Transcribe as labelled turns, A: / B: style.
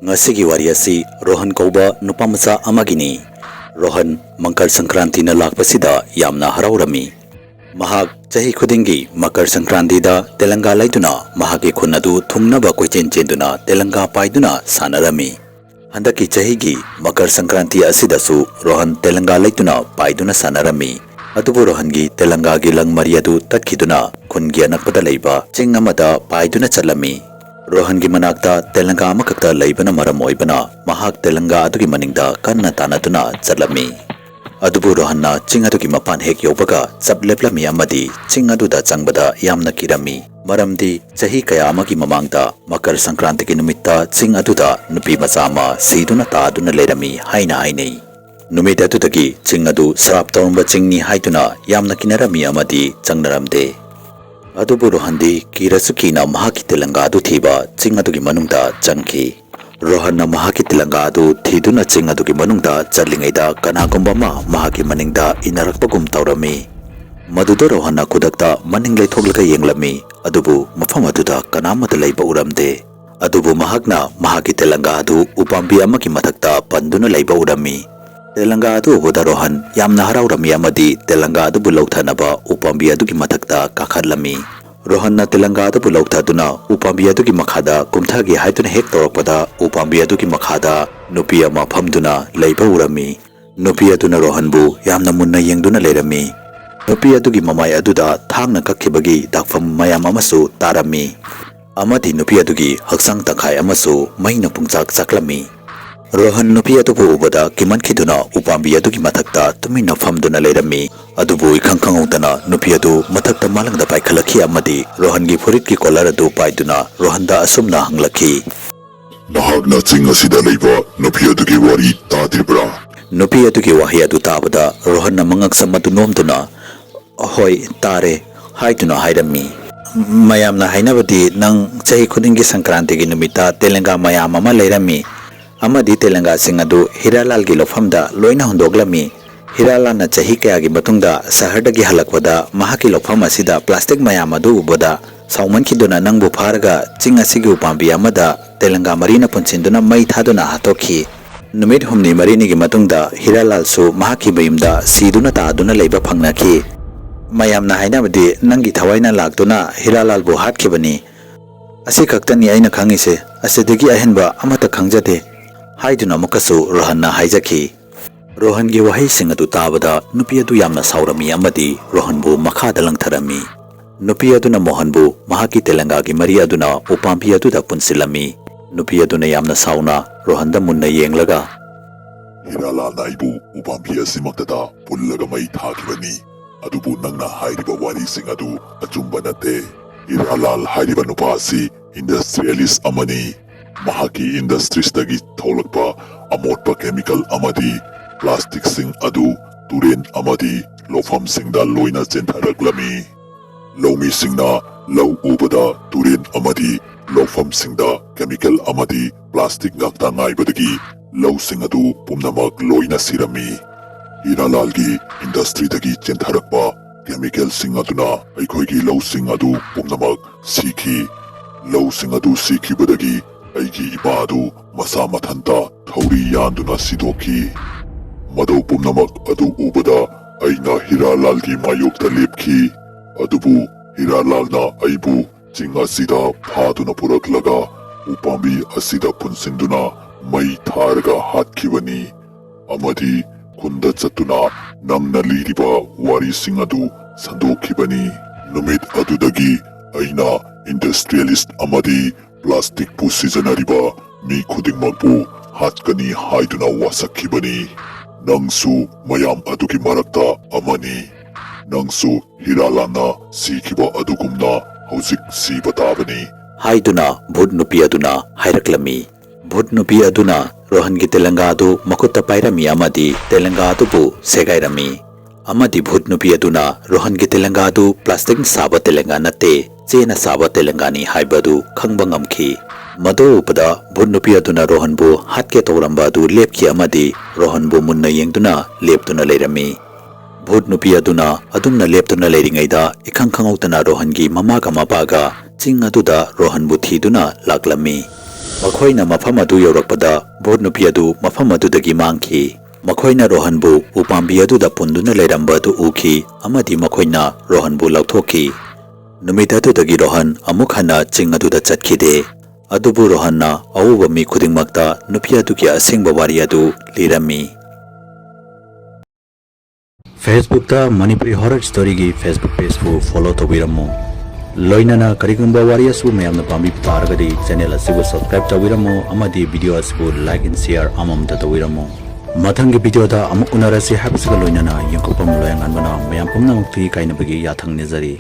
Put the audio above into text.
A: Ngasigi wari asi Rohan kauba nupamacha amagini. Rohan Makar Sankranti na lakpasida yamna haraurami. Mahak chahi khudingi Makar Sankranti da telanga laituna mahaki khunadu thumnaba koichen chenduna telanga paiduna sanarami. Handaki chahigi Makar Sankranti asidasu Rohan telanga laituna paiduna sanarami. Adubu Rohangi telanga gi lang mariadu tatkiduna khungi anakpada leiba chingamada paiduna chalami. Rohangi manakta telanga amakakta leibana maram oibana mahak telanga adugi maningda kanna tanatuna chalami. Adubu Rohanna chingadugi mapan hek yobaga sableplami amadi chingaduda changbada yamna kirami. Maramdi chahi kaya amagi mamangda Makar Sankranti ki numitta chingaduda nupi macha ama siduna taaduna lerami haina hainei. Numit adudagi chingadu sarap taurumba chingni haituna yamna kinarami amadi changnaramde. Adubu Rohandi kirasukina mahaki telanga adu thiba chingadugi manungda changki. Rohanna mahaki telanga adu thiduna chingadugi manungda chalingaida kanagumba ma mahaki maningda inarakpagum taurami. Maduda Rohanna kudakta maning leithoglaga yenglami. Adubu mafam aduda kanamata leiba uramde. Adubu mahakna mahaki telanga adu upambi amaki mathakta panduna leiba urami. Telanga adu ubuda Rohan yamna haraurami amadi telanga adu bulautanaba upambi adugi mathakta kakharlami. Rohanna telanga adu bulautaduna upambi adugi makhada kumthagi haituna hek torakpada upambi adugi makhada nupi ama phamduna leiba urami. Nupi aduna Rohanbu yamna munna yengduna lerami. Nupi adugi mamai aduda thangna kakhibagi dakfam mayam amasu tarami. Amadi nupi adugi haksang tangkhai amasu maina pungchak chaklami. Rohan nupi adubu ubada kiman khiduna upambi adugi mathakta tumina famduna lerami. Adubu ikhang khangudana nupi adu mathakta malangda paikhalakhi amadi Rohan gi furit ki collar adu paiduna Rohanda asumna hanglakhi.
B: Nahagna chinga sida leiba nupi adugi wari tadibra.
A: Nupi adugi wahi adu tabada Rohanna mangak samatu nomduna hoi tare haituna hairami. Mayamna hainabadi nang chahi khudingi Sankranti gi numita telenga mayam ama lerami. Amadi telanga singadu Hiralal gi lofamda loina hondoglami. Hiralal na chahi kaya gi matungda sahardagi halakpada mahaki lofam asida plastic mayam adu ubada sauman khiduna nangbu pharga chinga sigi upambi amada telanga marina punchinduna mai thaduna hatokhi. Numit humni marini gi matungda Hiralal su mahaki bayimda siduna taaduna leiba phangnakhi. Mayamna hainabadi nangi thawaina laktuna Hiralal bu hatkibani. Asi kaktani aina khangise asidagi ahenba amata khangjade. Haiduna mukasu Rohanna haijaki. Rohan gi wahi singadu tabada nupi adu yamna saurami amadi Rohanbu makhada langtharami. Nupi aduna Mohanbu mahaki telanga gi mari aduna upambi aduda punsilami. Nupi aduna yamna sauna Rohanda munna yenglaga.
B: Hiralal naibu upambi asimaktada pullaga mai thakibani. Adubu nangna hairiba wari singadu achumba nate. Hiralal hairiba nupasi industrialist amani. Mahaki industries dagi tholakpa amotpa chemical amadi plastic sing adu turen amadi lofam singda loina chentaraklami. Lomi singna low ubada turen amadi lofam singda chemical amadi plastic ngakta ngaibadagi low sing adu pumnamak loina sirami. Hiralal gi industry dagi chentarakpa chemical sing aduna aikhoigi low sing adu pumnamak sikhi. Low sing adu sikhi badagi aigi ibadu masa mathanta thauri yanduna sidoki. Mado pumnamak adu ubada aina Hiralal gi mayokta lepki. Adubu Hiralal na aibu chinga sida phaduna puraklaga upambi asida punsinduna mai tharga hatkibani. Amadi kunda chatuna nangna liriba wari singadu sandokibani. Numit adudagi aina industrialist amadi plastic pu sijanariba mi khudingmakbu hatkani haiduna wasakhibani. Nangsu mayam adugi marakta amani. Nangsu Hiralana sikiba adugumna hauzik siba tabani.
A: Haiduna Bhoot nupi aduna hairaklami. Bhoot nupi aduna Rohan gi telanga adu makutta pairami amadi telanga adu bu segairami. Amadi Bhoot nupi aduna Rohan gi telanga adu plastic saba telanga nate chena saba telangani haibadu khangba ngamkhi. Mado upada Bhoot nupi aduna Rohanbu hatke toramba adu lepki amadi Rohanbu munna yengduna leptuna lerami. Bhoot nupi aduna adumna leptuna leringaida ikhang khangautana Rohan gi mamaga mapaga ching aduda Rohanbu thiduna laklami. ꯃꯈꯣꯏꯅ ꯃꯐꯝ ꯑꯗꯨ ꯌꯧꯔꯛꯄꯗ vote ꯅꯨꯄꯤ ꯑꯗꯨ ꯃꯐꯝ ꯑꯗꯨꯗꯒꯤ ꯃꯥꯡꯈꯤ ꯃꯈꯣꯏꯅ ꯔꯣꯍꯟꯕꯨ ꯎꯄꯥꯝꯕꯤ ꯑꯗꯨꯗ ꯄꯨꯟꯗꯨꯅ ꯂꯩꯔꯝꯕ ꯑꯗꯨ ꯎꯈꯤ ꯑꯃꯗꯤ ꯃꯈꯣꯏꯅ ꯔꯣꯍꯟꯕꯨ ꯂꯧꯊꯣꯛꯈꯤ ꯅꯨꯃꯤꯠ ꯑꯗꯨꯗꯒꯤ ꯔꯣꯍꯟ ꯑꯃꯨꯛ ꯍꯟꯅ ꯆꯤꯡ ꯑꯗꯨꯗ ꯆꯠꯈꯤꯗꯦ ꯑꯗꯨꯕꯨ ꯔꯣꯍꯟꯅ ꯑꯎꯕ ꯃꯤ ꯈꯨꯗꯤꯡꯃꯛꯇ ꯅꯨꯄꯤ ꯑꯗꯨꯒꯤ ꯑꯁꯦꯡꯕ ꯋꯥꯔꯤ ꯑꯗꯨ ꯂꯤꯔꯝꯃꯤ ꯐꯦꯁꯕꯨꯛꯇ ꯃꯅꯤꯄꯨꯔꯤ ꯍꯣꯔꯔ ꯁ꯭ꯇꯣꯔꯤꯒꯤ ꯐꯦꯁꯕꯨꯛ ꯄꯦꯖꯕꯨ ꯐꯣꯂꯣ ꯇꯧꯕꯤꯔꯝꯃꯨ ꯂꯣꯏꯅꯅ ꯀꯔꯤꯒꯨꯝꯕ ꯋꯥꯔꯤ ꯑꯁꯨ ꯃꯌꯥꯝꯅ ꯄꯥꯝꯕꯤꯕ ꯇꯥꯔꯒꯗꯤ ꯆꯦꯅꯦꯜ ꯑꯁꯤꯕꯨ ꯁꯕꯁꯀ꯭ꯔꯥꯏꯕ ꯇꯧꯕꯤꯔꯝꯃꯨ ꯑꯃꯗꯤ ꯚꯤꯗꯤꯑꯣ ꯑꯁꯤꯕꯨ ꯂꯥꯏꯛ ꯑꯦꯟ ꯁꯦꯌꯔ ꯑꯃꯃꯝꯇ ꯇꯧꯕꯤꯔꯝꯃꯨ ꯃꯊꯪꯒꯤ ꯚꯤꯗꯤꯑꯣꯗ ꯑꯃꯨꯛ ꯎꯅꯔꯁꯤ ꯍꯥꯏꯕꯁꯤꯒ ꯂꯣꯏꯅꯅ ꯌꯦꯡꯀꯣꯛꯄꯝ ꯂꯣꯌꯡꯉꯥꯟꯕꯅ ꯃꯌꯥꯝ ꯄꯨꯝꯅꯃꯛꯇꯒꯤ ꯀꯥꯏꯅꯕꯒꯤ ꯌꯥꯊꯪ ꯅꯤꯖꯔꯤ